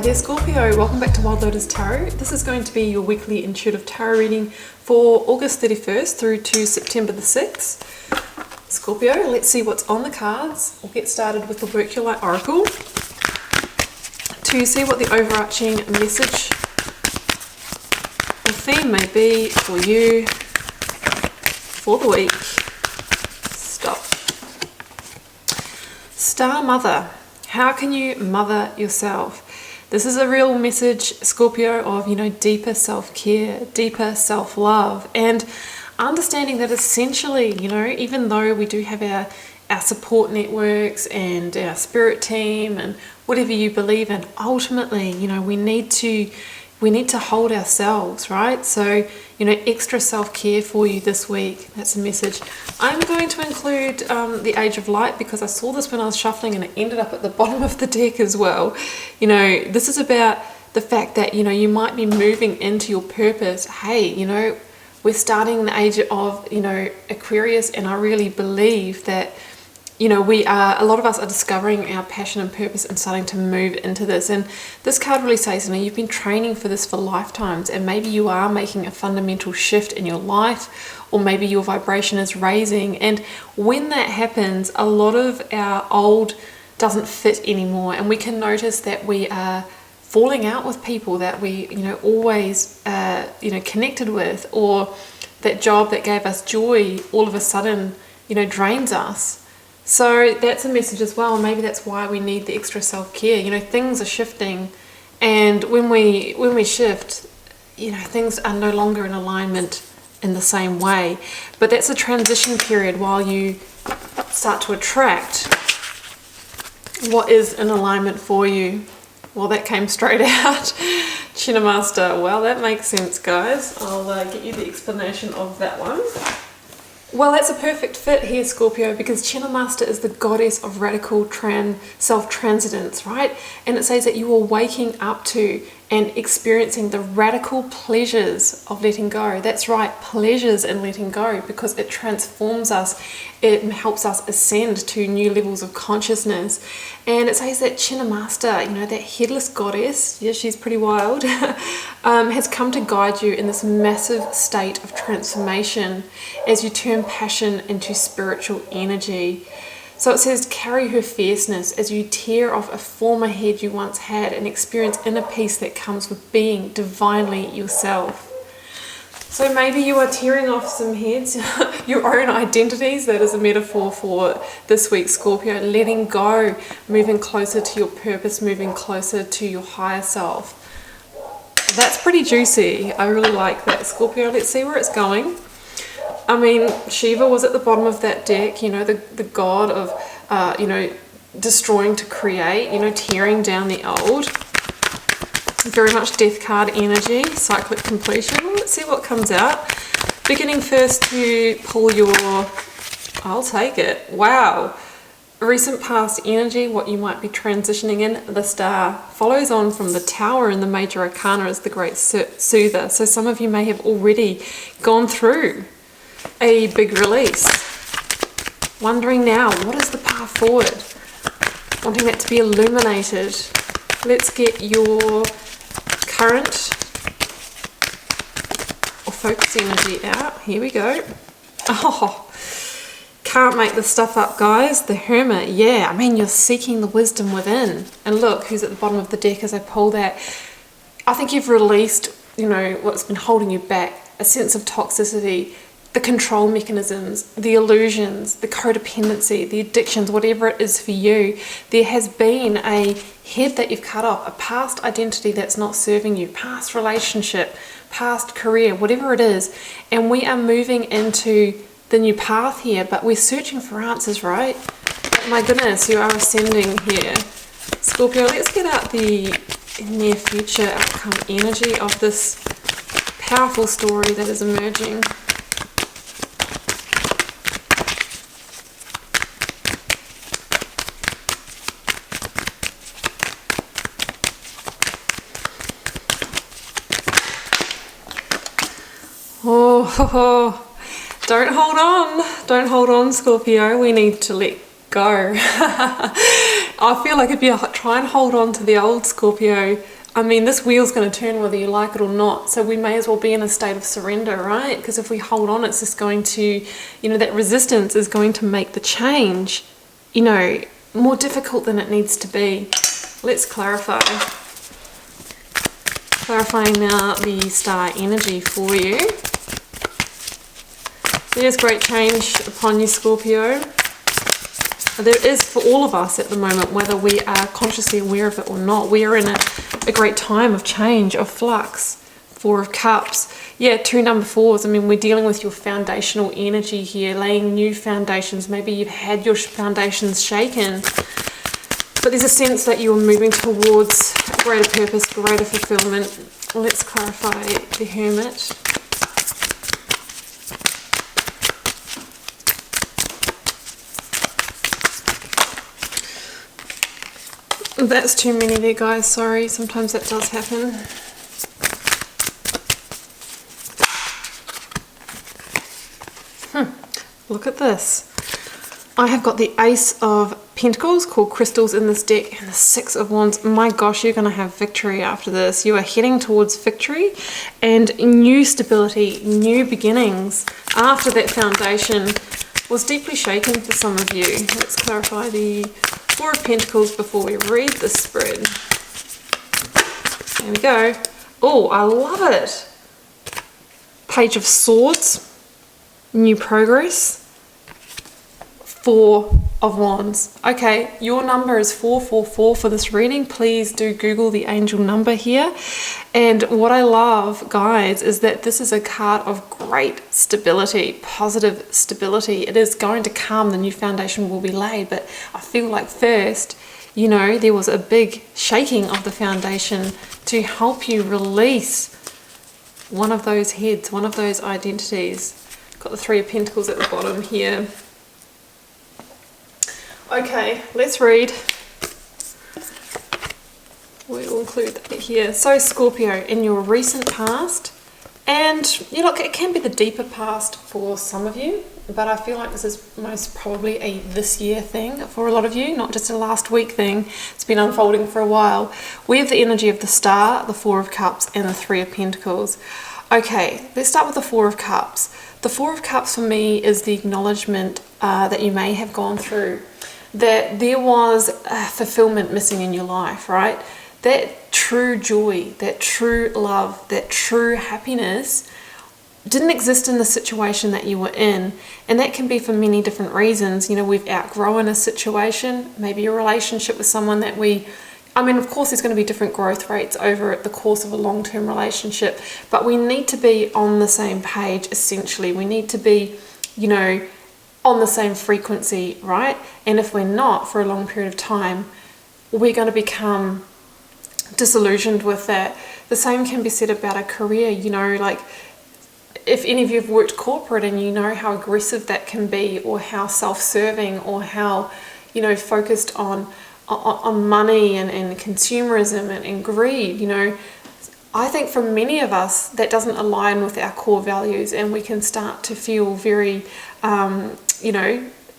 Hi there Scorpio, welcome back to Wild Lotus Tarot. This is going to be your weekly intuitive tarot reading for August 31st through to September the 6th. Scorpio, let's see what's on the cards. We'll get started with the Work Your Light Oracle to see what the overarching message or theme may be for you for the week. Stop. Star Mother. How can you mother yourself? This is a real message, Scorpio, of, deeper self-care, deeper self-love, and understanding that essentially, even though we do have our support networks and our spirit team and whatever you believe in, ultimately, we need to hold ourselves, right? So, extra self-care for you this week. That's a message. I'm going to include the Age of Light because I saw this when I was shuffling and it ended up at the bottom of the deck as well. This is about the fact that, you might be moving into your purpose. Hey, we're starting the age of, Aquarius, and I really believe that a lot of us are discovering our passion and purpose and starting to move into this. And this card really says, you've been training for this for lifetimes, and maybe you are making a fundamental shift in your life, or maybe your vibration is raising. And when that happens, a lot of our old doesn't fit anymore. And we can notice that we are falling out with people that we, always, connected with, or that job that gave us joy all of a sudden, drains us. So that's a message as well. Maybe that's why we need the extra self-care. Things are shifting, and when we shift, things are no longer in alignment in the same way. But that's a transition period while you start to attract what is in alignment for you. Well, that came straight out. Master. Well, that makes sense, guys. I'll get you the explanation of that one. Well, that's a perfect fit here, Scorpio, because Master is the goddess of radical self-transcendence, right? And it says that you are waking up to and experiencing the radical pleasures of letting go. That's right, pleasures in letting go, because it transforms us. It helps us ascend to new levels of consciousness. And it says that Master, that headless goddess, yeah, she's pretty wild, has come to guide you in this massive state of transformation as you turn passion into spiritual energy. So it says, carry her fierceness as you tear off a former head you once had and experience inner peace that comes with being divinely yourself. So maybe you are tearing off some heads, your own identities. That is a metaphor for this week, Scorpio. Letting go, moving closer to your purpose, moving closer to your higher self. That's pretty juicy. I really like that, Scorpio. Let's see where it's going. Shiva was at the bottom of that deck, the god of, destroying to create, tearing down the old. Very much death card energy, cyclic completion. Let's see what comes out. Beginning first to pull your, I'll take it. Wow. Recent past energy, what you might be transitioning in. The Star follows on from the Tower in the Major Arcana as the Great Soother. So some of you may have already gone through a big release. Wondering now, what is the path forward? Wanting that to be illuminated. Let's get your current or focus energy out. Here we go. Oh, can't make this stuff up, guys. The Hermit. Yeah, you're seeking the wisdom within. And look who's at the bottom of the deck as I pull that. I think you've released, what's been holding you back. A sense of toxicity, the control mechanisms, the illusions, the codependency, the addictions, whatever it is for you. There has been a head that you've cut off, a past identity that's not serving you, past relationship, past career, whatever it is. And we are moving into the new path here, but we're searching for answers, right? But my goodness, you are ascending here. Scorpio, let's get out the near future outcome energy of this powerful story that is emerging. Oh, don't hold on, Scorpio. We need to let go. I feel like if you try and hold on to the old Scorpio, I mean, this wheel's going to turn whether you like it or not. So we may as well be in a state of surrender, right? Because if we hold on, it's just going to, that resistance is going to make the change, more difficult than it needs to be. Let's clarify. Clarifying now the star energy for you. There's great change upon you, Scorpio. There is for all of us at the moment, whether we are consciously aware of it or not. We are in a great time of change, of flux. 4 of Cups. Yeah, 2 number 4s. I mean, we're dealing with your foundational energy here, laying new foundations. Maybe you've had your foundations shaken, but there's a sense that you're moving towards greater purpose, greater fulfillment. Let's clarify the Hermit. That's too many there, guys. Sorry, sometimes that does happen. Look at this. I have got the Ace of Pentacles, called crystals, in this deck, and the 6 of Wands. My gosh, you're going to have victory after this. You are heading towards victory and new stability, new beginnings after that foundation was deeply shaken for some of you. Let's clarify the 4 of Pentacles before we read the spread. There we go. Oh, I love it. Page of Swords, new progress. 4 of Wands. Okay, your number is 444 for this reading. Please do Google the angel number here. And what I love, guys, is that this is a card of great stability, positive stability. It is going to come, the new foundation will be laid, but I feel like first, there was a big shaking of the foundation to help you release one of those heads, one of those identities. Got the 3 of Pentacles at the bottom here. Okay, let's read. We'll include that here. So Scorpio, in your recent past, and it can be the deeper past for some of you, but I feel like this is most probably a this year thing for a lot of you, not just a last week thing. It's been unfolding for a while. We have the energy of the Star, the 4 of Cups, and the 3 of Pentacles. Okay, let's start with the 4 of Cups. The 4 of Cups for me is the acknowledgement that you may have gone through, that there was fulfillment missing in your life, right? That true joy, that true love, that true happiness didn't exist in the situation that you were in. And that can be for many different reasons. We've outgrown a situation, maybe a relationship with someone that of course there's going to be different growth rates over the course of a long-term relationship, but we need to be on the same page, essentially. We need to be, on the same frequency, right? And if we're not for a long period of time, we're going to become disillusioned with that. The same can be said about a career, like if any of you have worked corporate and you know how aggressive that can be, or how self-serving, or how, focused on money and consumerism and greed, I think for many of us that doesn't align with our core values, and we can start to feel very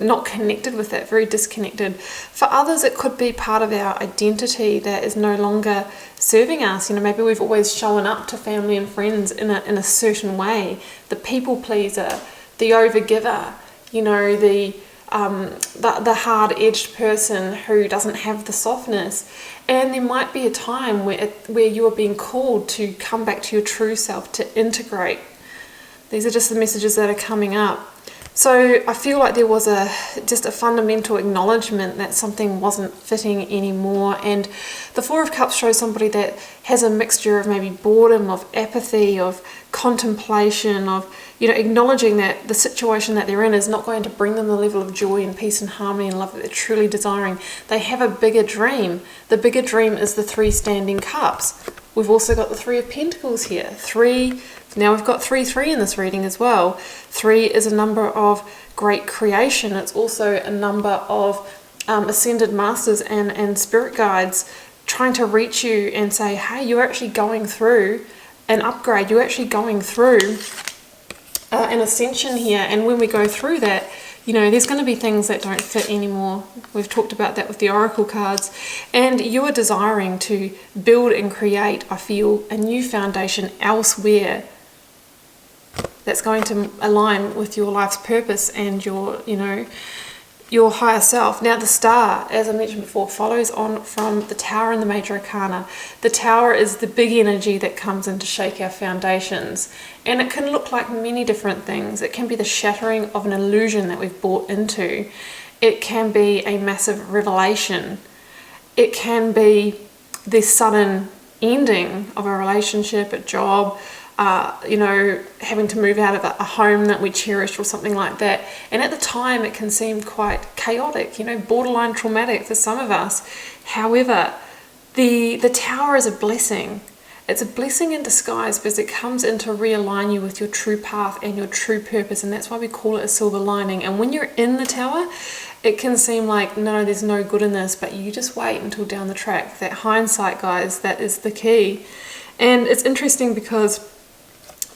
not connected with that, very disconnected. For others, it could be part of our identity that is no longer serving us. Maybe we've always shown up to family and friends in a certain way. The people pleaser, the overgiver, the hard-edged person who doesn't have the softness. And there might be a time where you are being called to come back to your true self, to integrate. These are just the messages that are coming up. So I feel like there was just a fundamental acknowledgement that something wasn't fitting anymore. And the 4 of Cups shows somebody that has a mixture of maybe boredom, of apathy, of contemplation, of acknowledging that the situation that they're in is not going to bring them the level of joy and peace and harmony and love that they're truly desiring. They have a bigger dream. The bigger dream is the 3 standing cups. We've also got the 3 of Pentacles here. 3. Now we've got 3 in this reading as well. 3 is a number of great creation. It's also a number of ascended masters and spirit guides trying to reach you and say, hey, you're actually going through an upgrade. You're actually going through an ascension here. And when we go through that, You know, there's going to be things that don't fit anymore. We've talked about that with the oracle cards. And you are desiring to build and create, I feel, a new foundation elsewhere that's going to align with your life's purpose and your, you know, your higher self. Now the star, as I mentioned before, follows on from the tower and the major arcana. The tower is the big energy that comes in to shake our foundations, and it can look like many different things. It can be the shattering of an illusion that we've bought into. It can be a massive revelation. It can be the sudden ending of a relationship, a job, you know, having to move out of a home that we cherished or something like that. And at the time it can seem quite chaotic, you know, borderline traumatic for some of us. However, the tower is a blessing. It's a blessing in disguise because it comes in to realign you with your true path and your true purpose, and that's why we call it a silver lining. And when you're in the tower, it can seem like, no, there's no good in this, but you just wait until down the track. That hindsight, guys, that is the key. And it's interesting because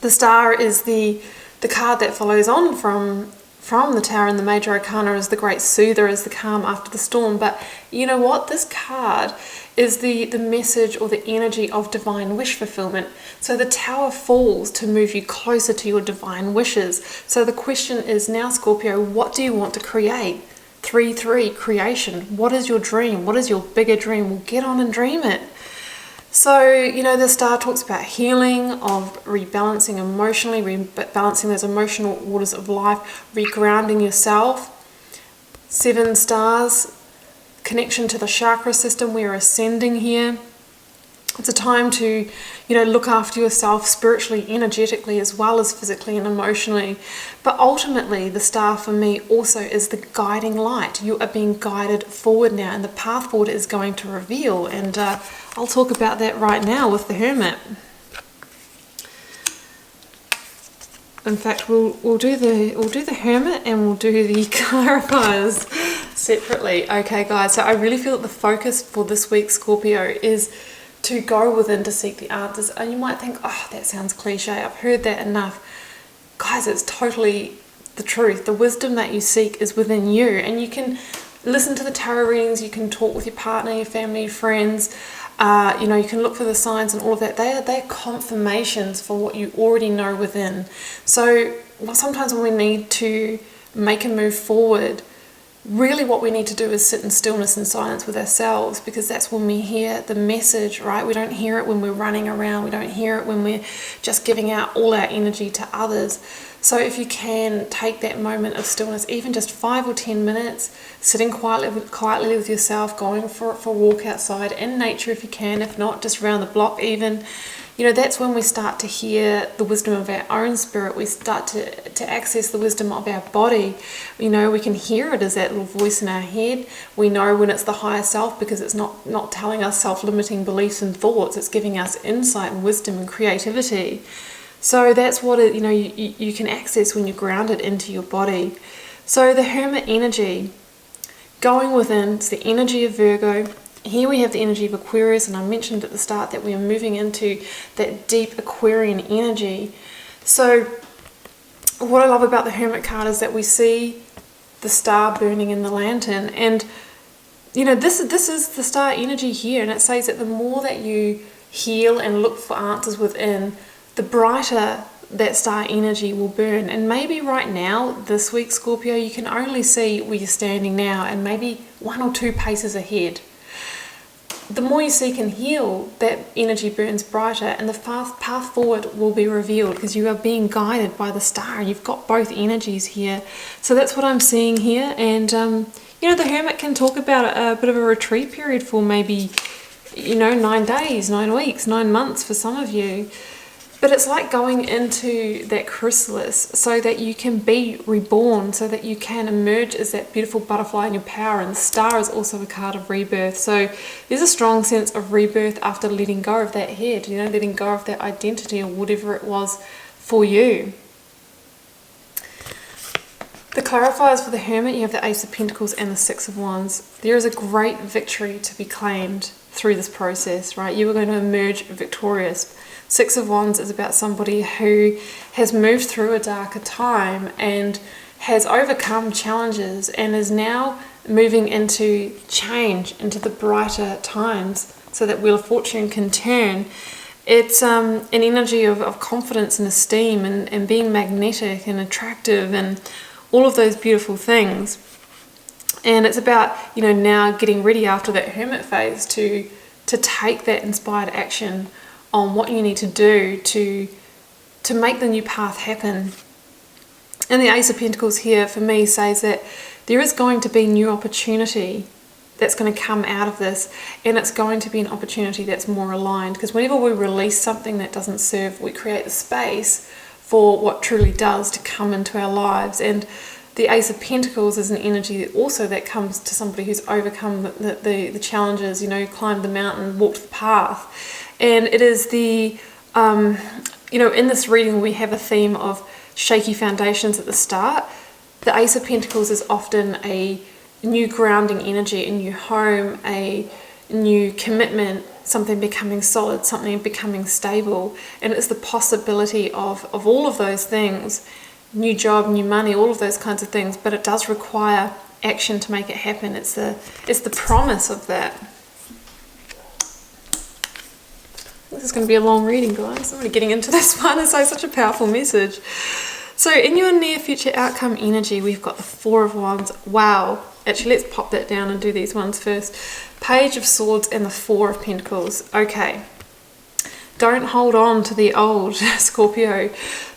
the star is the card that follows on from the tower, and the major arcana is the great soother, is the calm after the storm. But you know what? This card is the message or the energy of divine wish fulfillment. So the tower falls to move you closer to your divine wishes. So the question is now, Scorpio, what do you want to create? 3-3, creation. What is your dream? What is your bigger dream? Well, get on and dream it. So, you know, the star talks about healing, of rebalancing emotionally, rebalancing those emotional waters of life, regrounding yourself. 7 stars, connection to the chakra system. We are ascending here. It's a time to, you know, look after yourself spiritually, energetically, as well as physically and emotionally. But ultimately, the star for me also is the guiding light. You are being guided forward now, and the path forward is going to reveal. And I'll talk about that right now with the Hermit. In fact, we'll do the Hermit and we'll do the clarifiers separately. Okay, guys. So I really feel that the focus for this week, Scorpio, is to go within to seek the answers. And you might think, oh, that sounds cliche. I've heard that enough. Guys, it's totally the truth. The wisdom that you seek is within you. And you can listen to the tarot readings. You can talk with your partner, your family, your friends. You know, you can look for the signs and all of that. They're confirmations for what you already know within. So sometimes when we need to make a move forward, really what we need to do is sit in stillness and silence with ourselves, because that's when we hear the message, right? We don't hear it when we're running around. We don't hear it when we're just giving out all our energy to others. So if you can take that moment of stillness, even just 5 or 10 minutes, sitting quietly with yourself, going for a walk outside in nature if you can, if not, just around the block even, you know, that's when we start to hear the wisdom of our own spirit. We start to access the wisdom of our body. You know, we can hear it as that little voice in our head. We know when it's the higher self, because it's not telling us self-limiting beliefs and thoughts. It's giving us insight and wisdom and creativity. So that's what it, you know, you can access when you're grounded into your body. So the Hermit energy, going within, it's the energy of Virgo. Here we have the energy of Aquarius, and I mentioned at the start that we are moving into that deep Aquarian energy. So what I love about the Hermit card is that we see the star burning in the lantern, and you know, this is the star energy here, and it says that the more that you heal and look for answers within, the brighter that star energy will burn. And maybe right now, this week, Scorpio, you can only see where you're standing now and maybe 1 or 2 paces ahead. The more you seek and heal, that energy burns brighter, and the path forward will be revealed, because you are being guided by the star. You've got both energies here. So that's what I'm seeing here. And you know, the Hermit can talk about a bit of a retreat period for maybe, you know, 9 days, 9 weeks, 9 months for some of you. But it's like going into that chrysalis so that you can be reborn, so that you can emerge as that beautiful butterfly in your power. And the star is also a card of rebirth. So there's a strong sense of rebirth after letting go of that head, you know, letting go of that identity or whatever it was for you. The clarifiers for the Hermit, you have the Ace of Pentacles and the Six of Wands. There is a great victory to be claimed through this process, right? You are going to emerge victorious. Six of Wands is about somebody who has moved through a darker time and has overcome challenges and is now moving into change, into the brighter times, so that Wheel of Fortune can turn. It's an energy of confidence and esteem and being magnetic and attractive and all of those beautiful things. And it's about, now getting ready after that hermit phase to take that inspired action on what you need to do to make the new path happen. And the Ace of Pentacles here for me says that there is going to be new opportunity that's going to come out of this, and it's going to be an opportunity that's more aligned, because whenever we release something that doesn't serve, we create the space for what truly does to come into our lives. And the Ace of Pentacles is an energy that comes to somebody who's overcome the challenges, climbed the mountain, walked the path. And it is in this reading we have a theme of shaky foundations at the start. The Ace of Pentacles is often a new grounding energy, a new home, a new commitment, something becoming solid, something becoming stable. And it's the possibility of all of those things, new job, new money, all of those kinds of things, but it does require action to make it happen. It's the promise of that. This is going to be a long reading, guys. I'm really getting into this one. It's such a powerful message. So in your near future outcome energy, we've got the Four of Wands. Wow. Actually, let's pop that down and do these ones first. Page of Swords and the Four of Pentacles. Okay. Don't hold on to the old, Scorpio.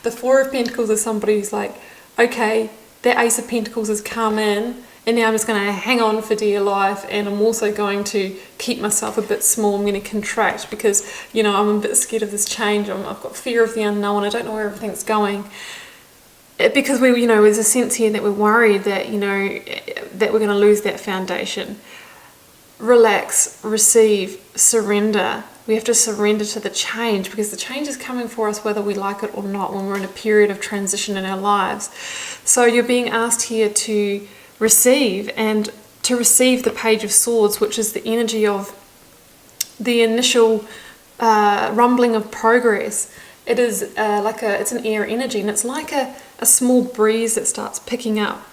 The Four of Pentacles is somebody who's like, okay, that Ace of Pentacles has come in, and now I'm just going to hang on for dear life, and I'm also going to keep myself a bit small. I'm going to contract because, I'm a bit scared of this change. I've got fear of the unknown. I don't know where everything's going. Because there's a sense here that we're worried that, that we're going to lose that foundation. Relax, receive, surrender. We have to surrender to the change, because the change is coming for us whether we like it or not when we're in a period of transition in our lives. So you're being asked here to receive, and to receive the Page of Swords, which is the energy of the initial rumbling of progress. It is it's an air energy, and it's like a small breeze that starts picking up,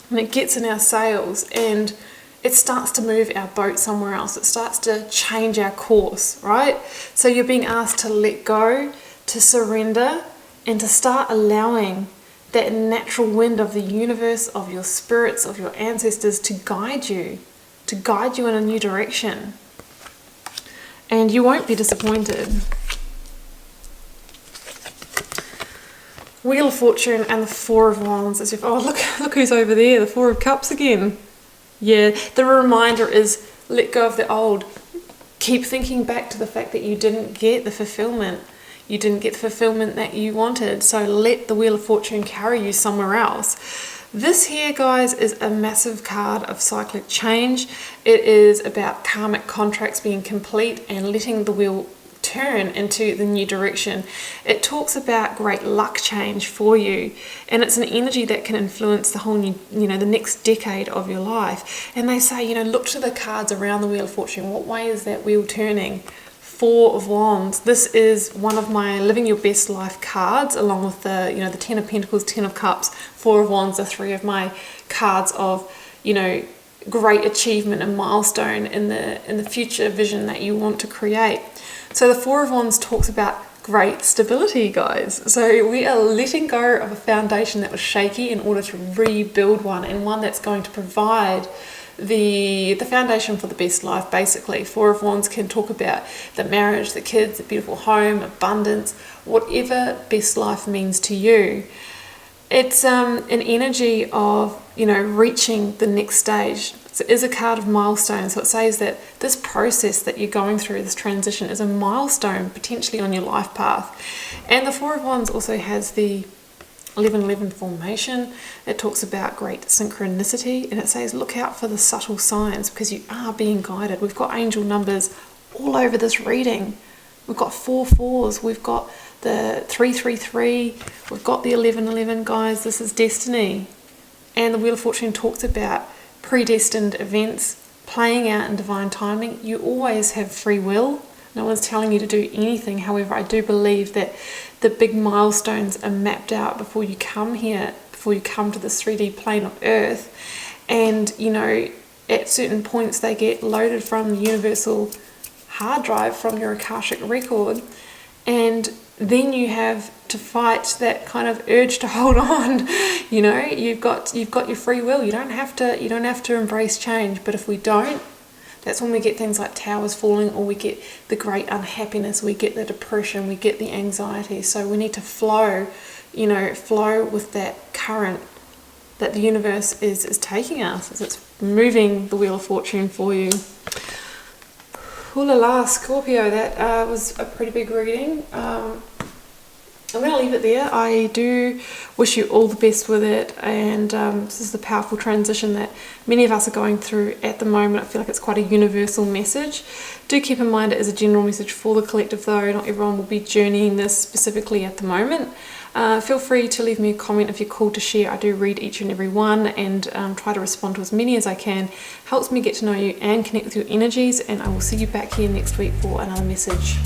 and it gets in our sails, and it starts to move our boat somewhere else. It starts to change our course, right? So you're being asked to let go, to surrender, and to start allowing that natural wind of the universe, of your spirits, of your ancestors to guide you in a new direction. And you won't be disappointed. Wheel of Fortune and the Four of Wands. As if, look who's over there, the Four of Cups again. Yeah, the reminder is let go of the old. Keep thinking back to the fact that you didn't get the fulfillment. You didn't get the fulfillment that you wanted. So let the Wheel of Fortune carry you somewhere else. This here, guys, is a massive card of cyclic change. It is about karmic contracts being complete and letting the wheel turn into the new direction. It talks about great luck change for you, and it's an energy that can influence the whole new, the next decade of your life. And they say, look to the cards around the Wheel of Fortune. What way is that wheel turning? Four of Wands. This is one of my Living Your Best Life cards, along with the, the Ten of Pentacles, Ten of Cups, Four of Wands are three of my cards of, great achievement and milestone in the future vision that you want to create. So the Four of Wands talks about great stability, guys. So we are letting go of a foundation that was shaky in order to rebuild one, and one that's going to provide the foundation for the best life, basically. Four of Wands can talk about the marriage, the kids, the beautiful home, abundance, whatever best life means to you. It's an energy of, reaching the next stage. So it is a card of milestones. So it says that this process that you're going through, this transition, is a milestone potentially on your life path. And the Four of Wands also has the 1111 formation. It talks about great synchronicity, and it says look out for the subtle signs because you are being guided. We've got angel numbers all over this reading. We've got 4 4s, we've got the 333, we've got the 1111, guys. This is destiny. And the Wheel of Fortune talks about predestined events playing out in divine timing. You always have free will. No one's telling you to do anything. However, I do believe that the big milestones are mapped out before you come here before you come to this 3D plane of Earth. And, you know, at certain points they get loaded from the universal hard drive from your Akashic record, and then you have to fight that kind of urge to hold on. You know, you've got your free will. You don't have to embrace change. But if we don't, that's when we get things like towers falling, or we get the great unhappiness, we get the depression, we get the anxiety. So we need to flow with that current that the universe is taking us as it's moving the wheel of fortune for you. Ooh la la, Scorpio, that was a pretty big reading. I'm going to leave it there. I do wish you all the best with it, and this is the powerful transition that many of us are going through at the moment. I feel like it's quite a universal message. Do keep in mind it is a general message for the collective though. Not everyone will be journeying this specifically at the moment. Feel free to leave me a comment if you're called to share. I do read each and every one and try to respond to as many as I can. Helps me get to know you and connect with your energies, and I will see you back here next week for another message.